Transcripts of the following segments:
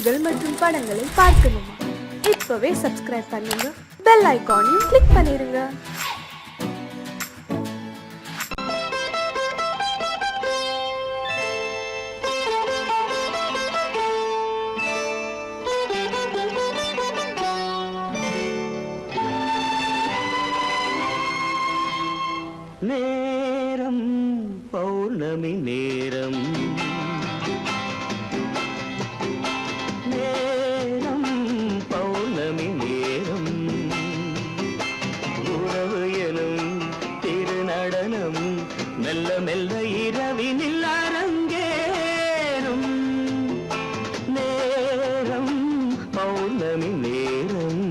பாடல்கள் மற்றும் படங்களை பார்க்கணுமா? இப்பவே சப்ஸ்கிரைப் பண்ணுங்க, பெல் ஐகானையும் கிளிக் பண்ணிருங்க. நேரம் பௌர்ணமி நேரம், நேரம் பௌர்ணமி நேரம், உறவு எனும் திருநடனம் மெல்ல மெல்ல இரவினில் அரங்கேறும். நேரம் பௌர்ணமி நேரம்,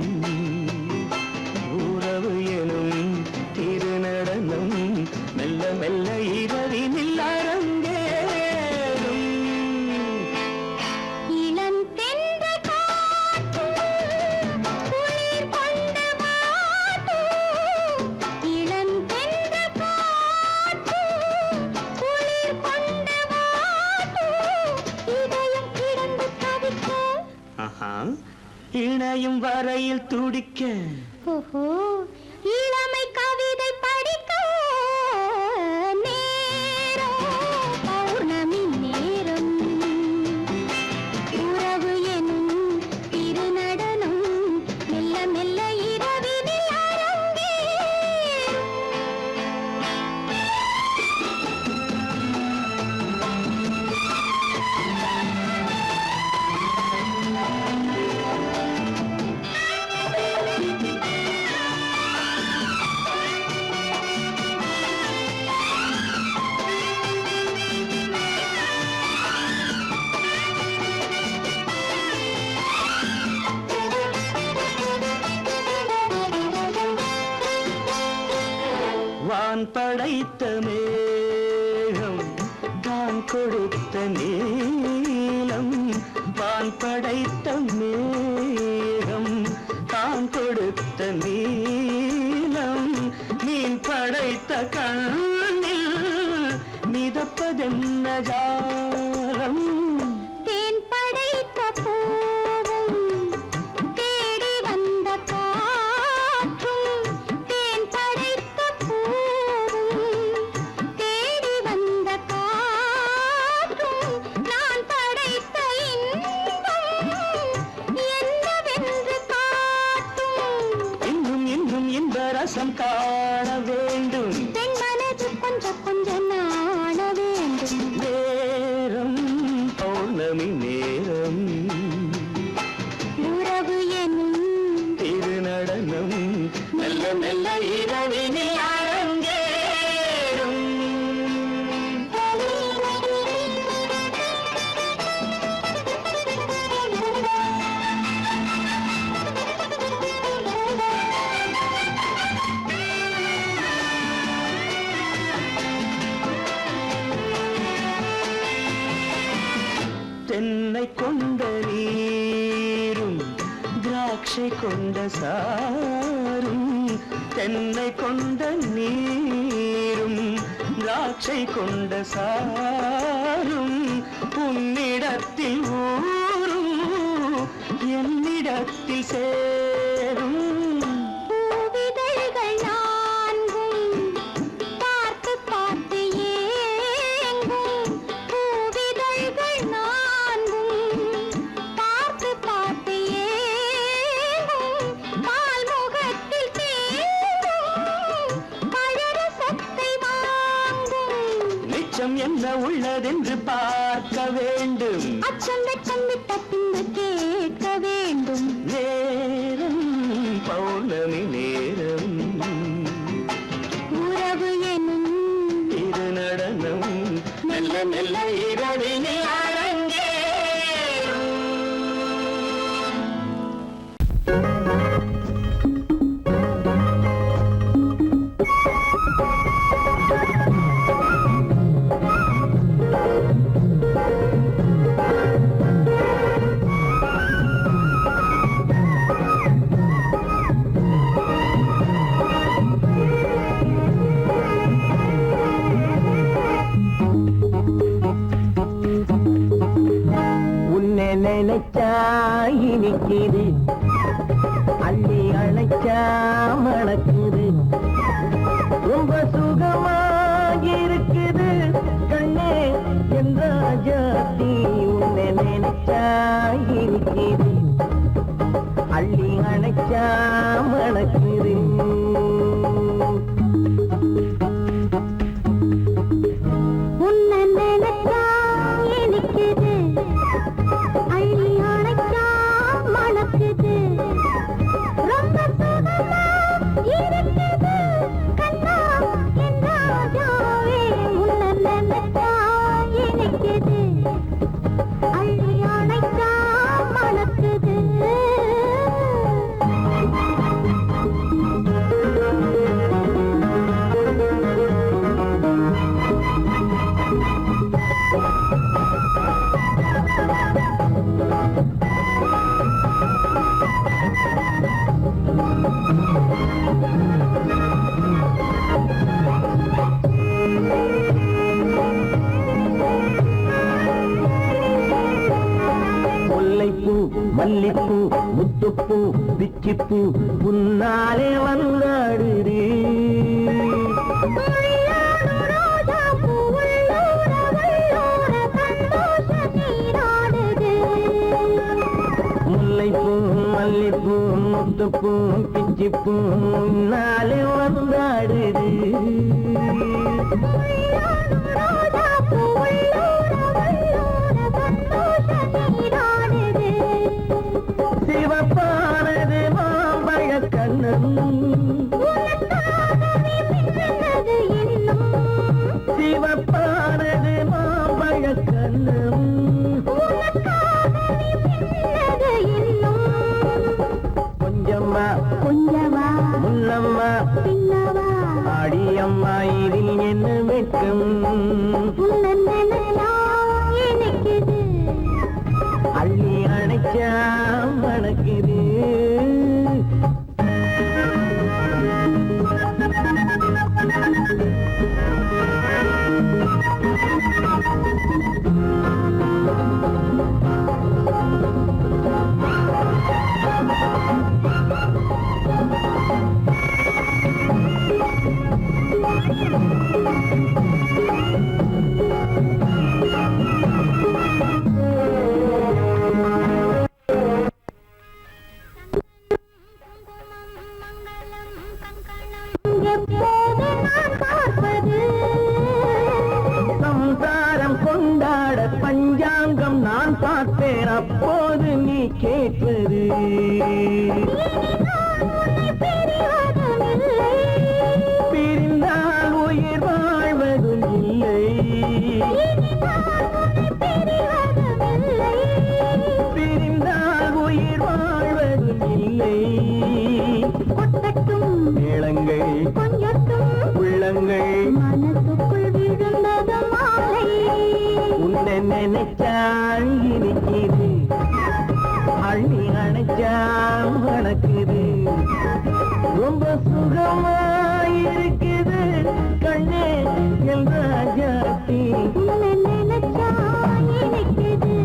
உறவு எனும் திருநடனம் மெல்ல மெல்ல இரவினில் அரங்கேறும். இளம் தென்றல் காற்று குளிர் கொண்டு வாட்டும், இளம் தென்றல் காற்று குளிர் கொண்டு வாட்டும், இதயம் கிடந்து தவிக்க, இணையும் வரையில் துடிக்க, ஓஹோ இளமை கவிதை படிக்க. நேரம் பௌர்ணமி நேரம், உறவு எனும் திருநடனம் மெல்ல மெல்ல இரவினில் அரங்கேறும். வான் படைத்த மேகம் தான் கொடுத்த நீலம், வான் படைத்த மேகம் தான் கொடுத்த நீலம், மீன் படைத்த கண்ணில் மிதப்பதென்ன ஜாலம். தேன் படைத்த பூவும் தேடி வந்த காற்றும், தேன் படைத்த பூவும் தேடி வந்த காற்றும், நான் படைத்த இன்பம் என்னவென்று காட்டும். இன்னும் இன்னும் இந்த ரசம் காண வேண்டும், பெண் மனது கொஞ்சம் கொஞ்சம் நாண வேண்டும். நேரம் பௌர்ணமி நேரம், உறவு எனும் திருநடனம் மெல்ல மெல்ல இரவினில் அரங்கேறும். தென்னை கொண்ட நீரும் திராட்சை கொண்ட சாரும், தென்னை கொண்ட நீரும் திராட்சை கொண்ட சாரும், உன்னிடத்தில் ஊரும் என்னிடத்தில் சேரும். பூவிதழ்கள் நான்கும் பார்த்து பார்த்து ஏங்கும், பூவிதழ்கள் நான்கும் பார்த்து பார்த்து ஏங்கும், பால்முகத்தில் தேங்கும் பழரசத்தை வாங்கும். நிச்சம் என்ன உள்ளதென்று பார்க்க வேண்டும், அச்சம் வெச்சம் விட்ட பின்பு கேட்க வேண்டும். நேரம் நினைச்சா இனிக்குது அள்ளி அணைச்சா மணக்குது ரொம்ப சுகமாயிருக்குது கண்ணே என் ராஜாத்தி உன்னை நினைச்சா இனிக்குது அள்ளி அணைச்சா மணக்குது உன்னை நினைச்சா இனிக்குது அள்ளி அணைச்சா மணக்குது ரொம்ப சுகமா இருக்குது கண்ணா என் ராஜாவே உன்னை நினைச்சா இனிக்குது அள்ளி அணைச்சா மணக்குது முல்லைப்பூ மல்லிப்பூ முத்துப்பூ பிச்சிப்பூ புன்னாலே வந்தாடுது முல்லைப்பூ மல்லிப்பூ முத்துப்பூ பிச்சிப்பூ முன்னாலே வந்தாடுது சிவப்பானது மாம்பழ கண்ணம் சிவப்பானது மாம்பழ கண்ணம் கொஞ்சம்மா கொஞ்சமா முன்னம்மா பின்னவா ஆடியம்மா இதில் என்ன வெட்கம் உன்னை நினைச்சா இனிக்குது அள்ளி அணைச்சா மணக்குது எப்போது நான் பார்ப்பது சம்சாரம் கொண்டாட பஞ்சாங்கம் நான் பார்ப்பேன் அப்போது நீ கேட்பது பிரிந்தால் உயிர் வாழ்வதும் இல்லை பிரிந்தால் உயிர் வாழ்வதும் இல்லை கொட்டட்டும் மேளங்கள் கொஞ்சட்டும் உள்ளங்கள் மனசுக்குள் விழுந்தது மாலை உன்னை நினைச்சால் இனிக்குது அள்ளி அணைச்சா மணக்குது ரொம்ப சுகமாயிருக்குது கண்ணே என் ராஜாத்தி உன்னை நினைச்சா இனிக்குது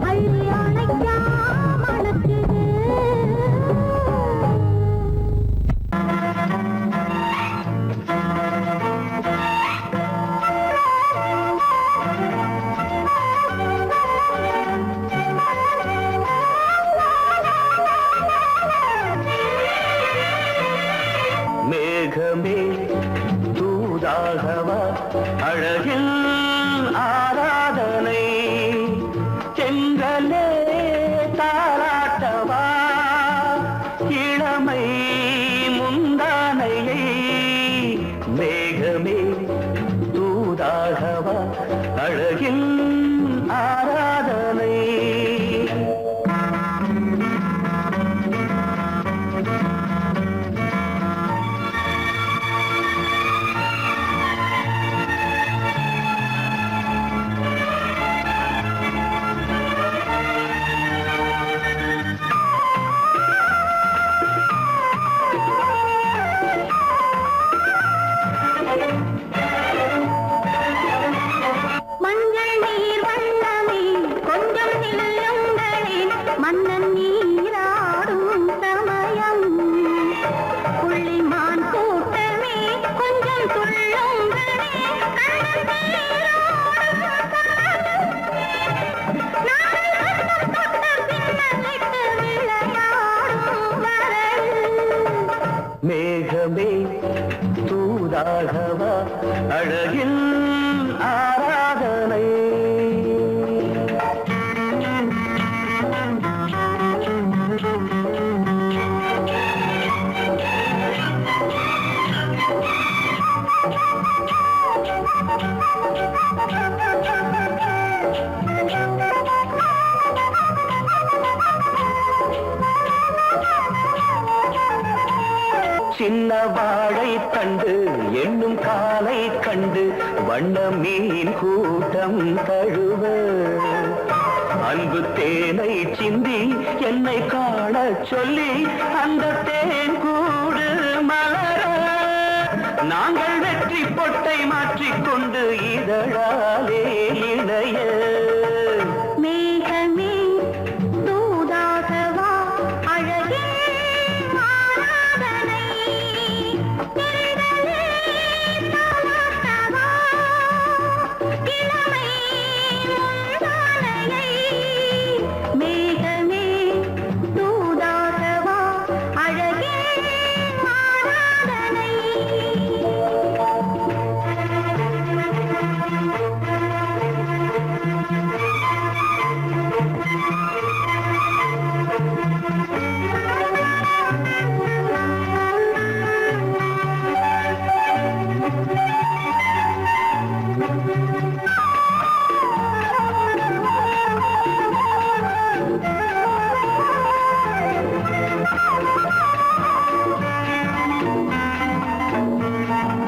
அள்ளி அணைச்சா மணக்குது மேகமே தூதாகவா மன்னன் நீராடும் சமயம் புள்ளிமான் கூட்டமே கொஞ்சம் துள்ளுங்களே கண்ணன் நீராடும் மேகமே தூதாகவா அழகில் ஆராதனை சின்ன வாழை தண்டு என்னும் காலை கண்டு வண்ண மீன் கூட்டம் தழுவ அன்பு தேனை சிந்தி என்னை காண சொல்லி அந்த தேன் கூடு மலர நாங்கள் வெற்றி பொட்டை மாற்றிக்கொண்டு இதழாலே இணைய மேகமே தூதாகவா அழகே ஆராதனை திரளே தாலாட்டவா இளமை முந்தானையை மேகமே தூதாகவா அழகே ஆராதனை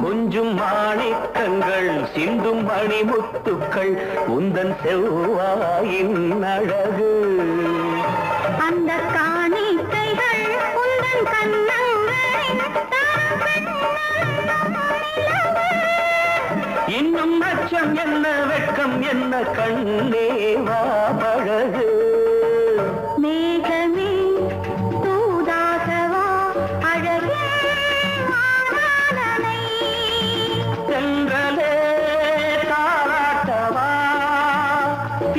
கொஞ்சும் மாணிக்கங்கள் சிந்தும் மணிமுத்துக்கள் உந்தன் செவ்வாயின் அழகு அந்த காணிக்கைகள் உந்தன் கண்ணங்களின் இன்னும் அச்சம் என்ன வெட்கம் என்ன கண்ணேவா பழகு மேகமே தூதாகவா அழகே ஆராதனை சென்றலே தாராட்டவா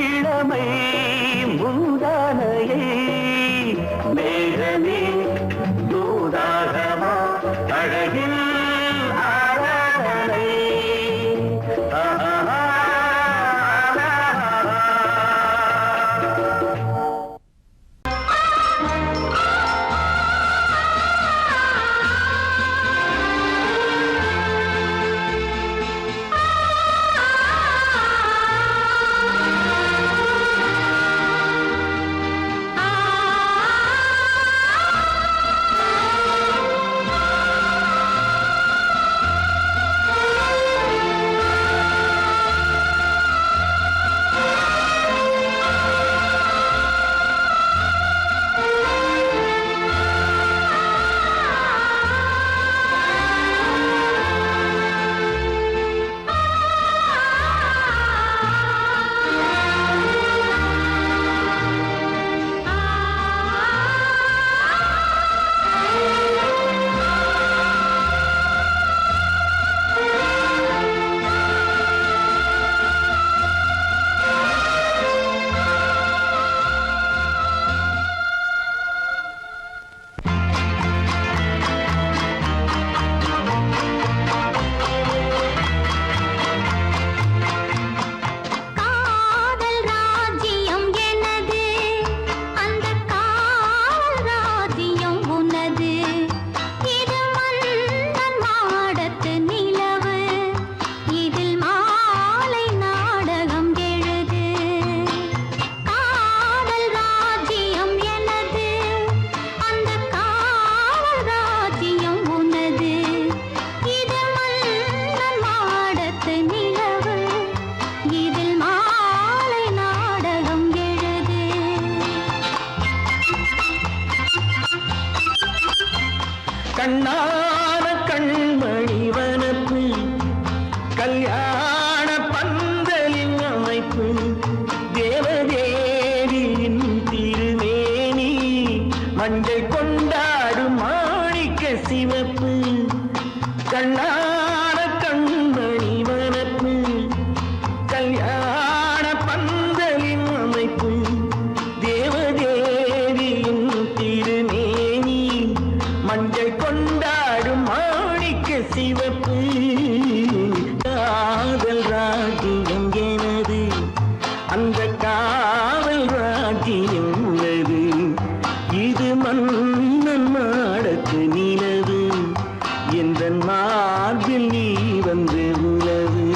இளமை முந்தானையை மேகமே தூதாகவா அழகில் ஆராதனை கண்ணான கண்மணி வனப்பு கல்யாண பந்தலின் அமைப்பு தேவதேவியின் திருமே மஞ்சள் கொண்டாடும் மாணிக்க சிவப்பு கண்ணான கண்மணி வனப்பு கல்யாண பந்தலின் அமைப்பு தேவதேவியின் திருமேனி மஞ்சள் கொண்டாடும் மாணிக்க சிவப்பு காதல் ராஜ்யம் எனது அந்த காவல் ராஜ்யம் உள்ளது இது மன்னன் மாடத்து நிலவு எந்த மார்பில் நீ வந்து உலவு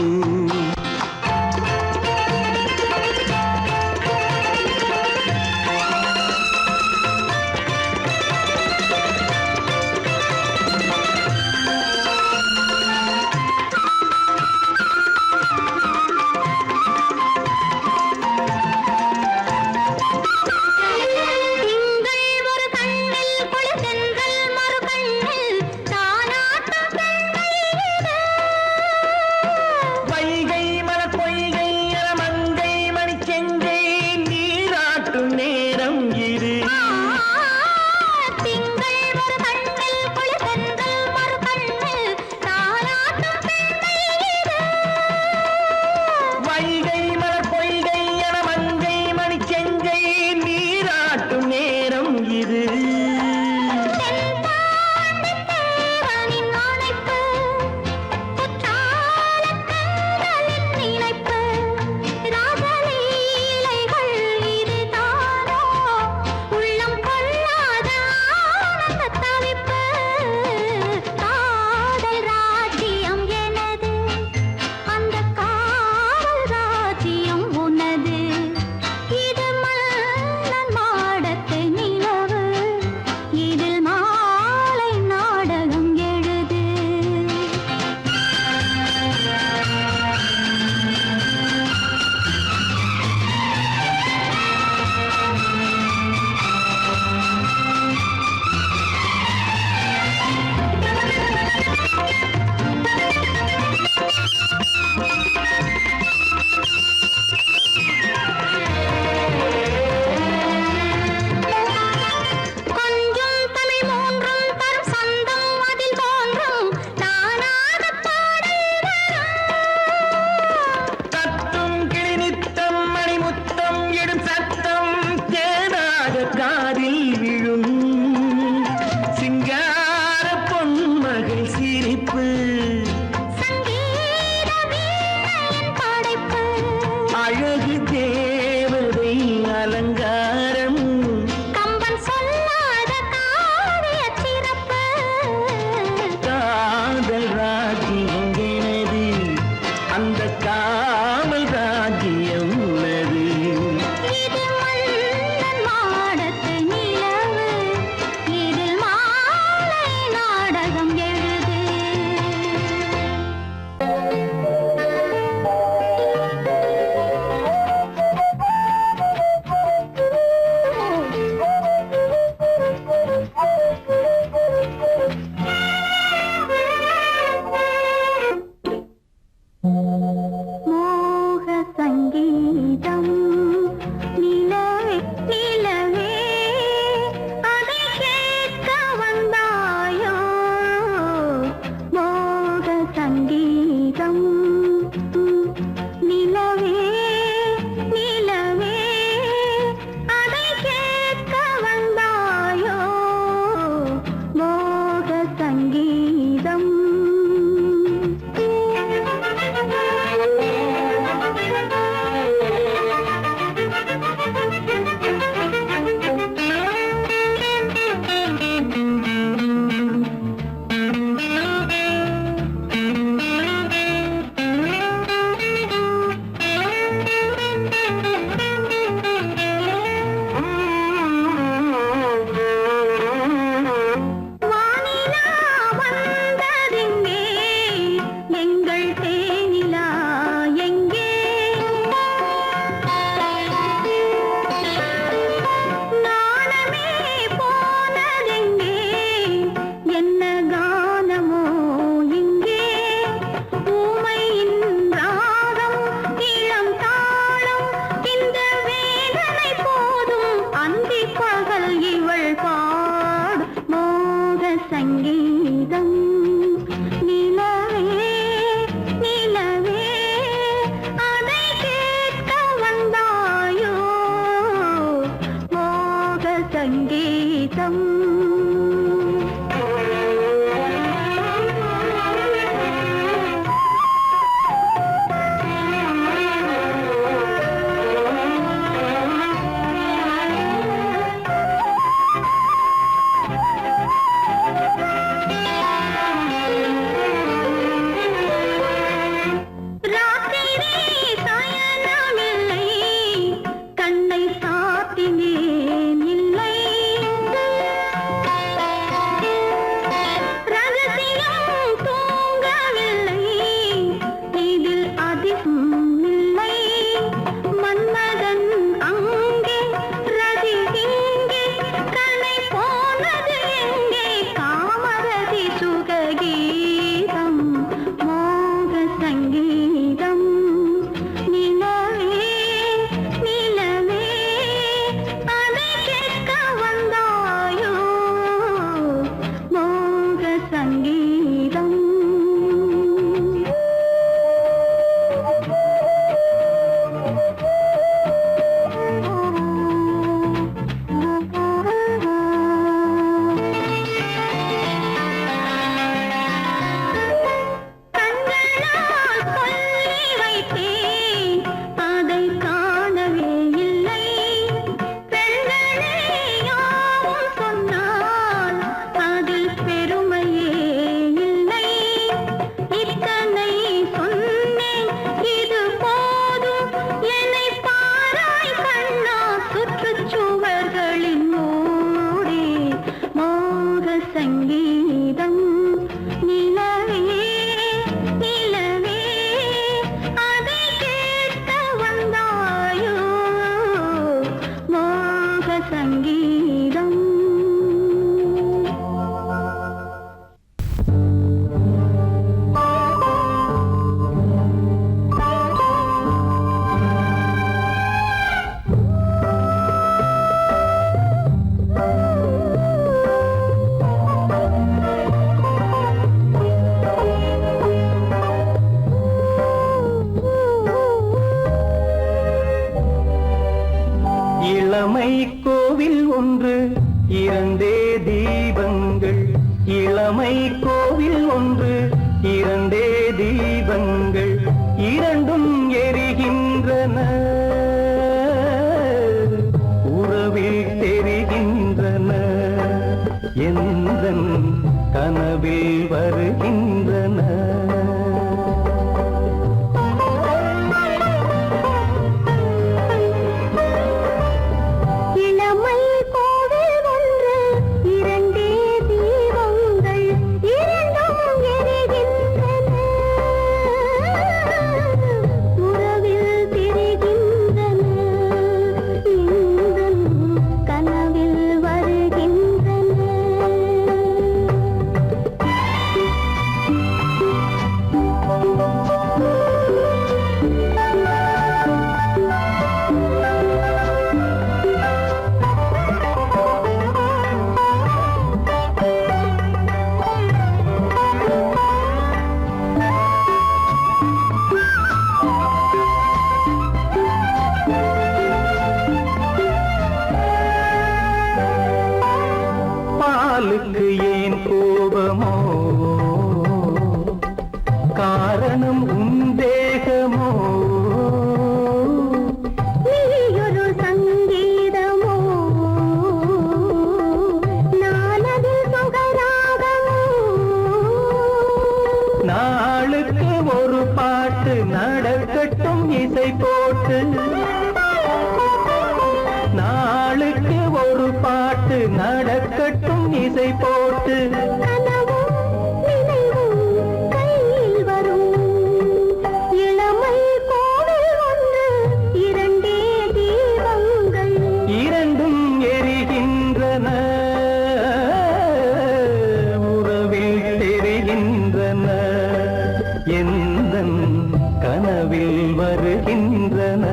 அழகு தேவதை அலங்காரம் கம்பன் சொல்லாத காவிய சிறப்பு காதல் ராஜ்யம் எனது அந்த காவல் ராஜ்யம் உள்ளது இது மன்னன் மாடத்து நிலவு சங்கீதம் நிலவே நிலவே அதை கேட்க வந்தாயோ மோக சங்கீதம் இளமை கோவில் ஒன்று இரண்டே தீபங்கள் இளமை கோவில் ஒன்று இரண்டே தீபங்கள் இரண்டும் எரிகின்றன உறவில் தெரிகின்றன எந்தன் கனவில் வருகின்றன பாலுக்கு ஏன் கோபமோ காரணம் உன் தேகமோ நீயொரு சங்கீதமோ நானதில் சுகராகமோ நாளுக்கு ஒரு பாட்டு நடக்கட்டும் இசை போட்டு நாளுக்கு ஒரு பாட்டு நடக்கட்டும் இசை போட்டு கனவும் நினைவும் கையில் வரும் இளமை கோவில் ஒன்று இரண்டே தீபங்கள் இரண்டும் எரிகின்றன உறவில் தெரிகின்றன எந்தன் கனவில் வருகின்றன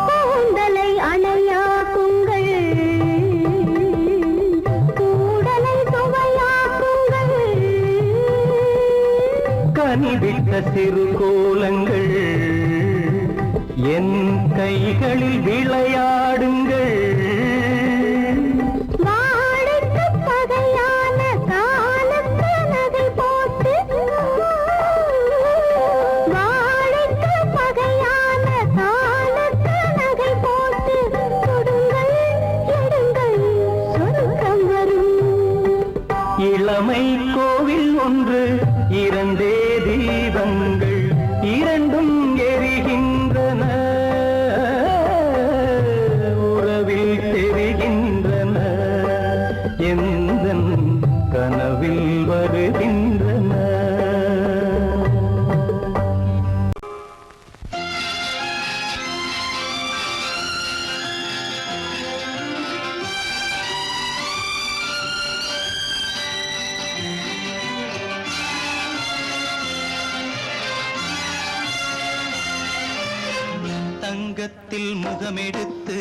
கூந்தலை அணையா குங்கள் கூடலை சுவையா குங்கள் கனிவிட்ட சிறு கோலங்கள் என் கைகளில் விளையாடுங்கள். வாழைக்கு பகையான காலத்து நகை போட்டு வாழைக்கு பகையான காலத்து நகை போட்டு கொடுங்கள் எடுங்கள் சொர்க்கம் வரும். இளமை கோவில் ஒன்று இரண்டே தீபங்கள் இரண்டும் எரிகின்றன உறவில் தெரிகின்றன எந்தன் கனவில் வருகின்றன. தங்கத்தில் முகமெடுத்து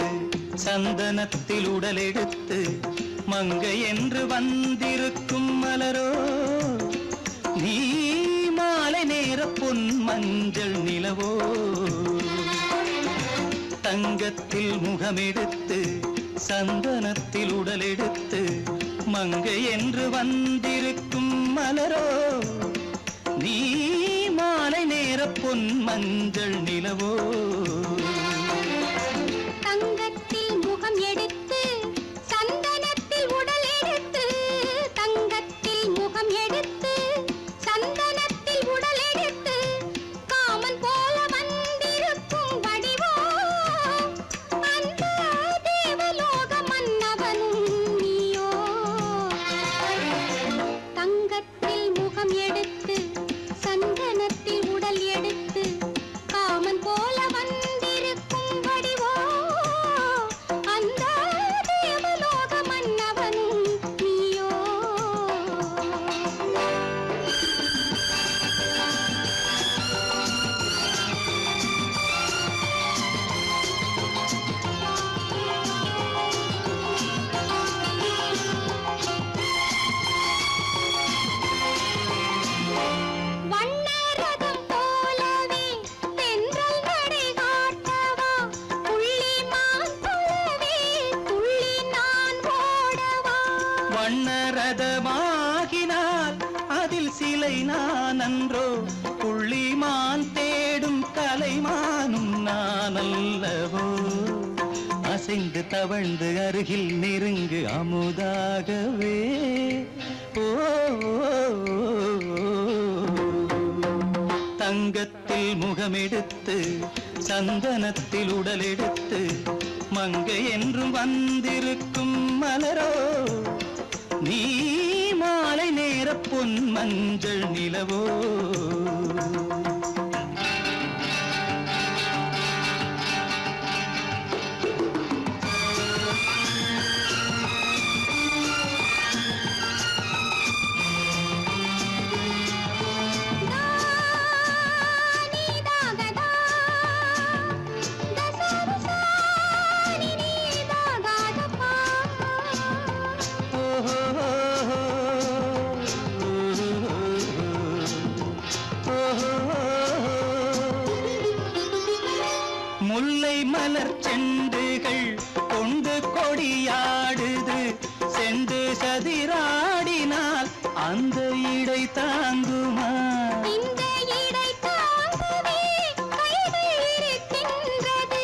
சந்தனத்தில் உடலெடுத்து மங்கை என்று வந்திருக்கும் மலரோ நீ மாலை நேர பொன் மஞ்சள் நிலவோ. தங்கத்தில் முகமெடுத்து சந்தனத்தில் உடலெடுத்து மங்கை என்று வந்திருக்கும் மலரோ நீ மாலை நேர பொன் மஞ்சள் நிலவோ. தங்கத்தில் முகம் எடுத்து சந்தனத்தில் உடல் எடுத்து தங்கத்தில் முகம் எடுத்து சந்தனத்தில் உடல் எடுத்து காமன் போல வந்திருக்கும் வடிவோ அந்த தேவலோக மன்னவனும் நீயோ. தங்கத்தில் முகம் எடுத்து சந்தனத்தில் உடல் எடுத்து காமன் போல வந்திருக்கும் வடிவோ அந்த தேவலோக மன்னவனும் நீயோ. வண்ணரதம் போலவே தென்றல் நடை காட்டவா புள்ளிமான் போலவே துள்ளி நான் ஓடவா. வண்ணரதமாகினால் அதில் சிலை நான் அன்றோ புள்ளிமான் தேடும் கலைமானும் நான் அல்லவோ. அசைந்து தவழ்ந்து அருகில் நெருங்கு அமுதாகவே ஓ. தங்கத்தில் முகமெடுத்து சந்தனத்தில் உடலெடுத்து மங்கை என்றும் வந்திருக்கும் மலரோ நீ மாலை நேர பொன் மஞ்சள் நிலவோ. முல்லை மலர் செண்டுகள் கொண்டு கொடியாடுது செண்டு சதிராடினால் அந்த இடை தாங்குமா. இந்த இடை தாங்கவே கைகள் இருக்கின்றது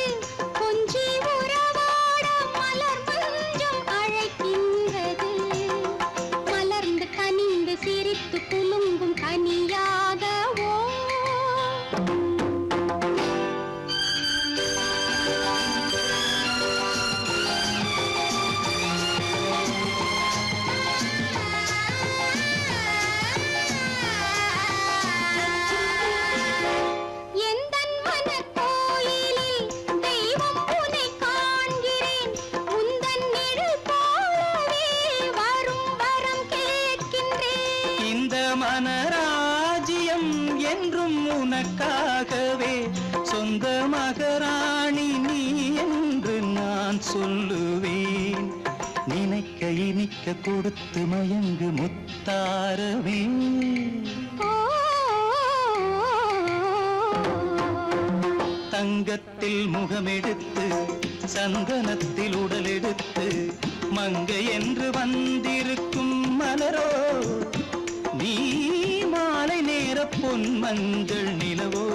கொஞ்சி உறவாட மலர் மஞ்சம் அழைக்கின்றது. மலர்ந்து கனிந்து சிரித்து குலுங்கும் கனியாகவோ. இனிக்க கொடுத்து மயங்கு முத்தாரவே தங்கத்தில் முகமெடுத்து சந்தனத்தில் உடலெடுத்து மங்கை என்று வந்திருக்கும் மலரோ நீ மாலை நேர பொன் மஞ்சள் நிலவோ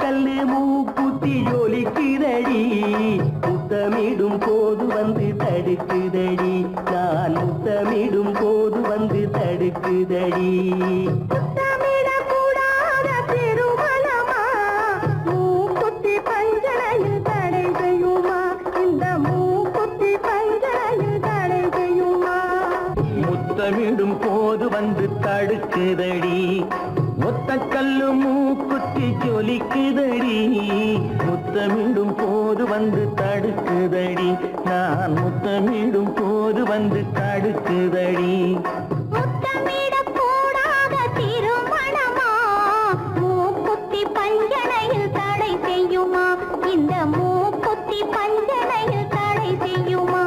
கல்லு மூக்குத்தி ஜொலிக்குதடி முத்தமிடும் போது வந்து தடுக்குதடி நான் முத்தமிடும் போது வந்து தடுக்குதடி மூக்குத்தி பஞ்சனையில் தடை செய்யுமா இந்த மூ முத்தமிடும் போது வந்து தடுக்குதடி ஒத்த கல்லு மூக்குத்தி ஜொலிக்குதடி முத்தமிடும் போது வந்து தடுக்குதடி நான் முத்தமிடும் போது வந்து தடுக்குதடி முத்தமிடக் கூடாத திருமணமா மூக்குத்தி பஞ்சனையில் தடை செய்யுமா இந்த மூக்குத்தி பஞ்சனையில் தடை செய்யுமா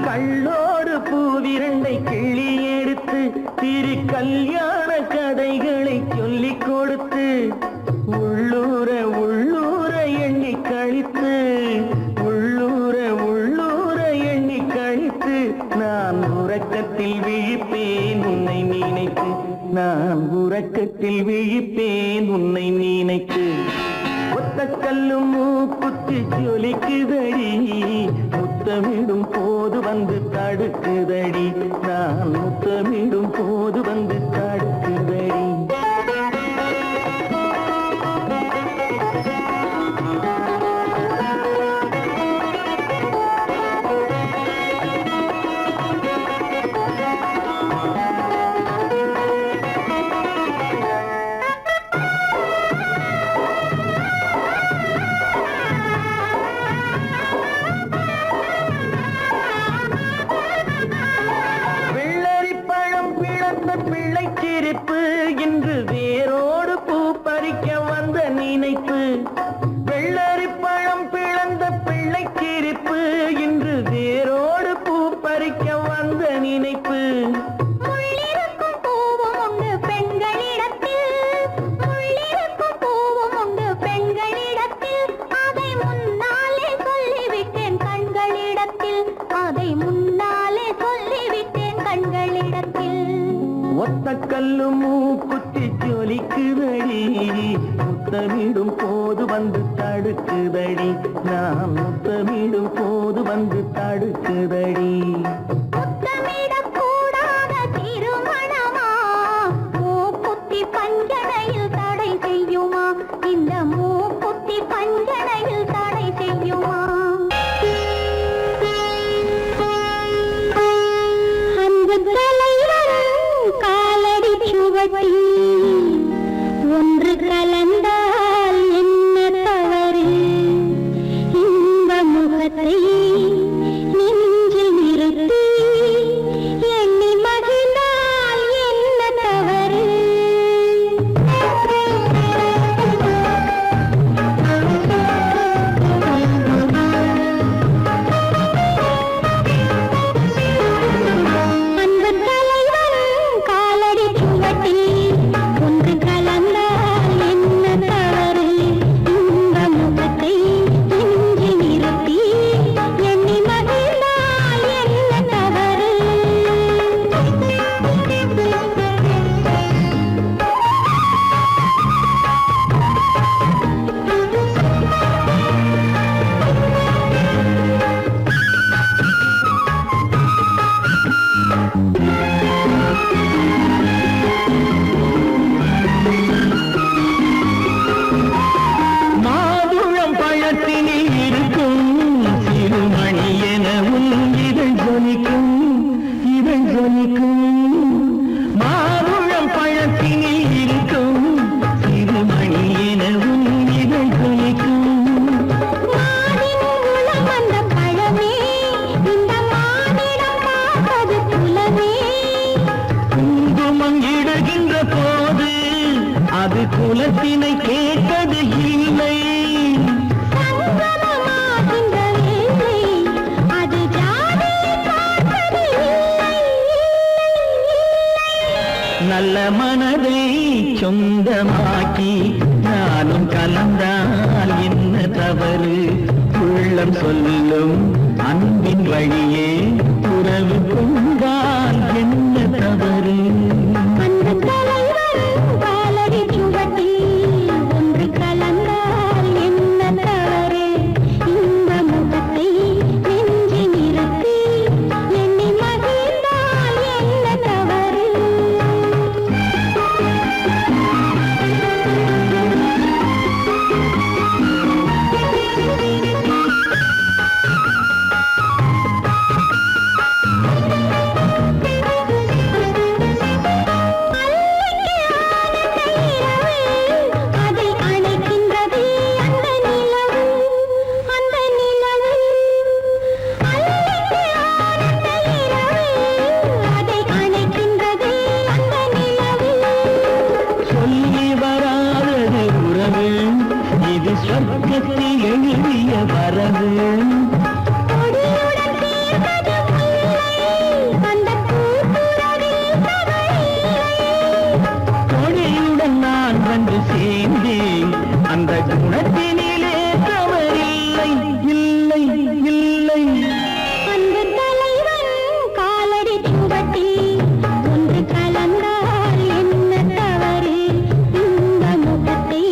கள்ளோடு பூவிரண்டை கிள்ளி எடுத்து திரு கல்யாண கதைகளை சொல்லிக் கொடுத்து உள்ளூர உள்ளூர எண்ணி கழித்து உள்ளூர உள்ளூர எண்ணி கழித்து நான் உறக்கத்தில் விழிப்பேன் உன்னை நினைத்து நான் உறக்கத்தில் விழிப்பேன் உன்னை நினைத்து ஒத்த கல்லும் மூக்குத்தி ஜொலிக்குதடி முத்தமிடும் போது வந்து தடுக்குதடி நான் முத்தமிடும் போது வந்து தடுக்குதடி பிள்ளைச்சிரிப்பு இன்று வேரோடு பூ பறிக்க வந்த நினைப்பு வெள்ளரி பழம் பிளந்த பிள்ளைச்சிரிப்பு இன்று வேரோடு பூ பறிக்க வந்த நினைப்பு முள்ளிருக்கும் பூவும் உண்டு பெண்களிடத்தில் முள்ளிருக்கும் பூவும் உண்டு பெண்களிடத்தில் அதை முன்னாலே சொல்லிவிட்டேன் கண்களிடத்தில் அதை முன்னாலே சொல்லிவிட்டேன் கண்களிடத்தில் ஒத்த கல்லு மூக்குத்தி ஜொலிக்குதடி முத்தமிடும் போது வந்து தடுக்குதடி நான் முத்தமிடும் போது வந்து தடுக்குதடி முத்தமிடக் கூடாத திருமணமா மூக்குத்தி பஞ்சனையில் தடை செய்யுமா இந்த மூக்குத்தி பஞ்சனையில் தடை செய்யுமா அந்த தலைவரும் காலடி சுவட்டி ஒன்று கலந்தால் என்ன தவறு இந்த முகத்தை நெஞ்சில் நிறுத்தி மனதை சொந்தமாக்கி நானும் கலந்தால் என்ன தவறு உள்ளம் சொல்லும் அன்பின் வழியே உறவு கொண்டால் என்ன தவறு அந்த தலைவன் காலடி சுவட்டில் ஒன்று கலந்தால் என்ன தவறு இந்த முகத்தை நெஞ்சி நிறுத்தி எண்ணி மகிழ்ந்தால் என்ன தவறு அதை அணைக்கின்றது அந்த நிலவு அந்த நிலவு அல்லைக்கு ஆனந்த இரவு அதை அணைக்கின்றது அந்த நிலவு சொல்லி வராதது உறவு இது சொர்க்கத்தில் எழுதிய வரவு கொடியுடன் தீர்ந்தது முல்லை அந்த பூப்புறவில் தவறில்லை கொடியுடன் நான் வந்து சேர்ந்தேன் அந்த குணத்தினிலே தவறில்லை இல்லை இல்லை அந்த தலைவன் காலடி சுவட்டில் ஒன்று கலந்தால் என்ன தவறு இந்த முகத்தை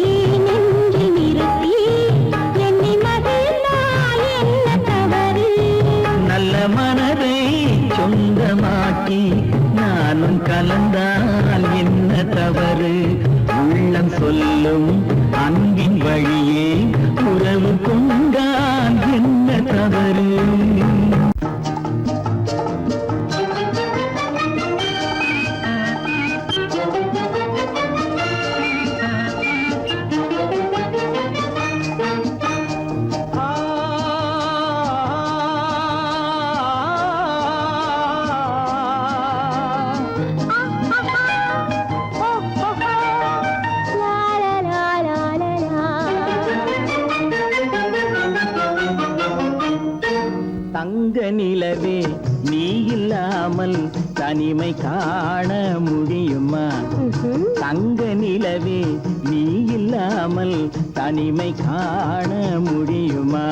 நெஞ்சில் நிறுத்தி எண்ணி மகிழ்ந்தால் என்ன தவறு நல்ல மனதை சொந்தமாக்கி நானும் கலந்தால் என்ன தவறு உள்ளம் சொல்லும் அன்பின் வழியே உறவு கொண்டால் என்ன தவறு தங்க நிலவே நீ இல்லாமல் தனிமை காண முடியுமா தங்க நிலவே நீ இல்லாமல் தனிமை காண முடியுமா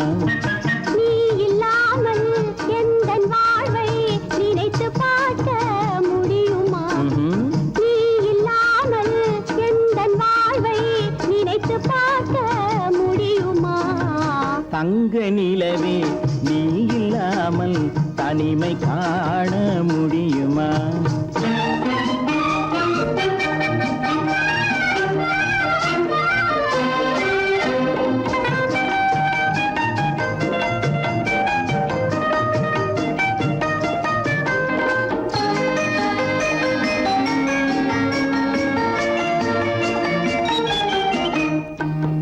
நீ இல்லாமல் எந்தன் வாழ்வை நினைத்து பார்க்க முடியுமா நீ இல்லாமல் எந்தன் வாழ்வை நினைத்து பார்க்க முடியுமா தங்க நிலவே நீ இல்லாமல் தனிமை காண முடியுமா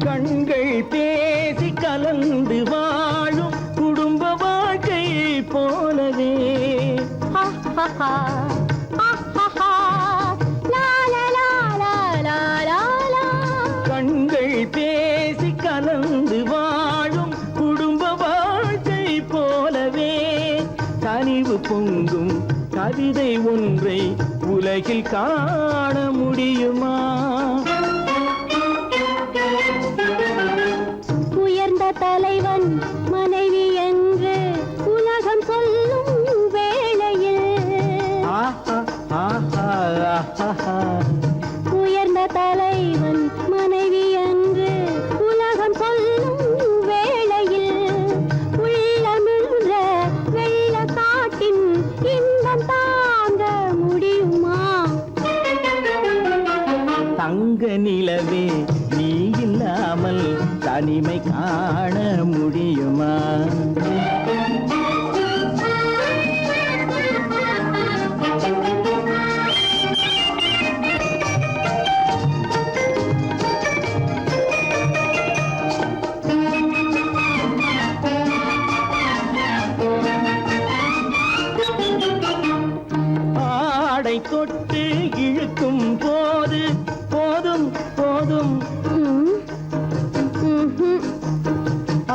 கண்கள் பேசி கலந்து வாழும் குடும்ப வாழ்க்கை போலவே கண்கள் பேசி கலந்து வாழும் குடும்ப வாழ்க்கை போலவே கனிவு பொங்கும் கவிதை ஒன்றை உலகில் காண முடியுமா உயர்ந்த தலைவன் மனைவி என்று உலகம் சொல்லும் வேளையில் உயர்ந்த தலைவன் மனைவி என்று உலகம் சொல்லும் வேளையில் உள்ளமிழ்ந்த வெள்ள காட்டின் இன்பம் தாங்க முடியுமா தங்க நிலவே நீ இல்லாமல் தனிமை காண முடியுமா ஆடை தொட்டு இழுக்கும் போது போதும் போதும்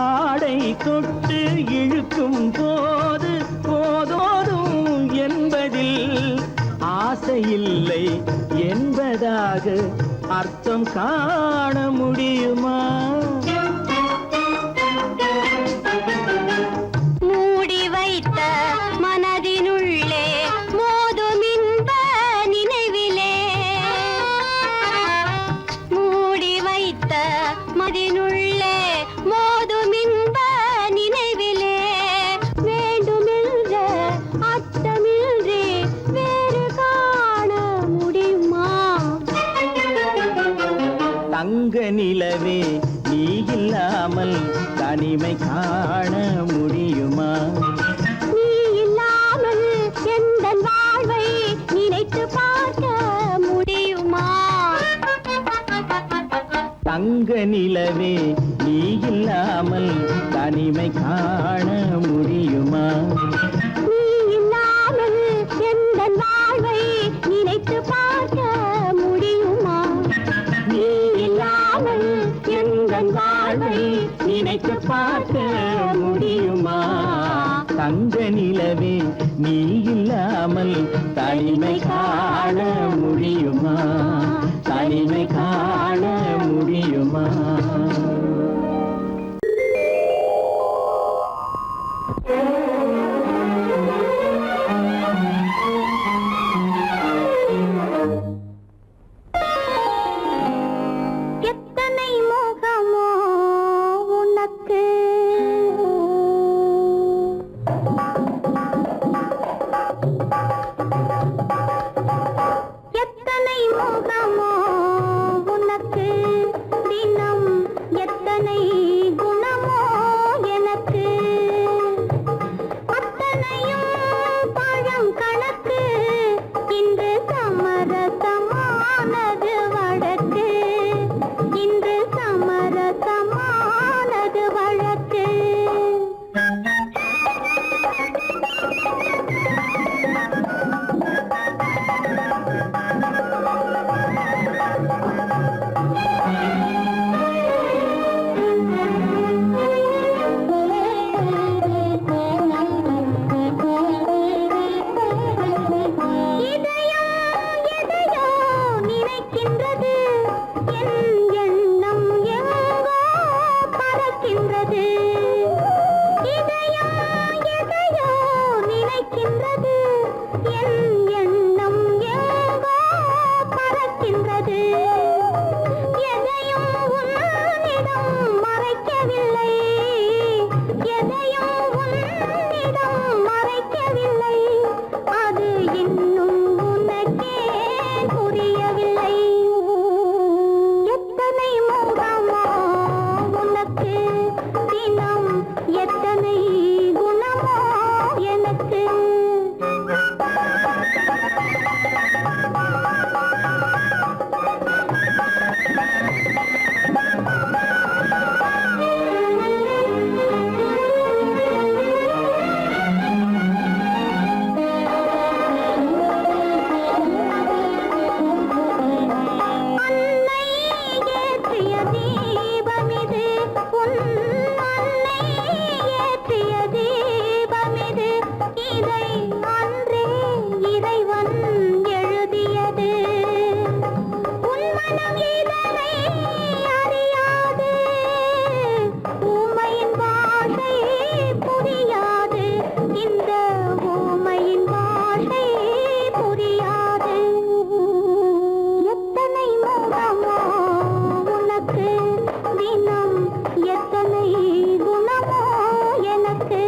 ஆடை தொட்டு இழுக்கும் போது போதோதும் என்பதில் ஆசையில்லை என்ப அழகாக அர்த்தம் காண முடியுமா? மூடி வைத்த மனதினுள்ளே மோதும் இன்ப நினைவிலே, மூடி வைத்த மனதினுள்ளே மோதும் இன்ப நினைவிலே, வேண்டுமென்ற அச்சமின்றி வேறு காண முடியுமா? தங்க நிலவே நீ இல்லாமல் தனிமை காண முடியுமா? நீ இல்லாமல் எந்தன் வாழ்வை நினைத்து பார்க்க முடியுமா? தங்க நிலவே நீ இல்லாமல் தனிமை காண முடியுமா? நீ இல்லாமல் எந்தன் வாழ்வை நினைத்து பார்க்க முடியுமா? நீ இல்லாமல் எந்தன் வாழ்வை நினைத்து பார்க்க முடியுமா? தங்க நிலவே நீ இல்லாமல் தனிமை காண முடியுமா? தனிமை காண முடியுமா? எத்தனை மோகமோ உனக்கு, எத்தனை மோகமோ உனக்கு, தினம் எத்தனை குணமோ எனக்கு, அத்தனையும் பழம் கணக்கு, இன்று சமரசமானது வழக்கு, இன்று சமரசமானது வழக்கு. இதயம் எதையோ நினைக்கின்றது, என் எண்ணம் எங்கோ பறக்கின்றது. இதயம் எதையோ நினைக்கின்றது, என் எண்ணம் எங்கோ பறக்கின்றது. எதையும் உன்னிடம் மறைக்கவில்லை, எதையும் உன்னிடம் மறைக்கவில்லை, அது இன்னும் உனக்கே புரியவில்லை. எத்தனை மோகமோ உனக்கு, தினம் எத்தனை குணமோ எனக்கு. அன்னை ஏற்றிய தீபமிது, உன் அன்னை ஏற்றிய தீபமிது, இதை அன்றே இறைவன் எழுதியது. உன் மனம் இதனை அறியாது, ஊமையின் பாஷை புரியாது, இந்த ஊமையின் பாஷை புரியாது. எத்தனை மோகமோ உனக்கு, தினம் எத்தனை குணமோ எனக்கு.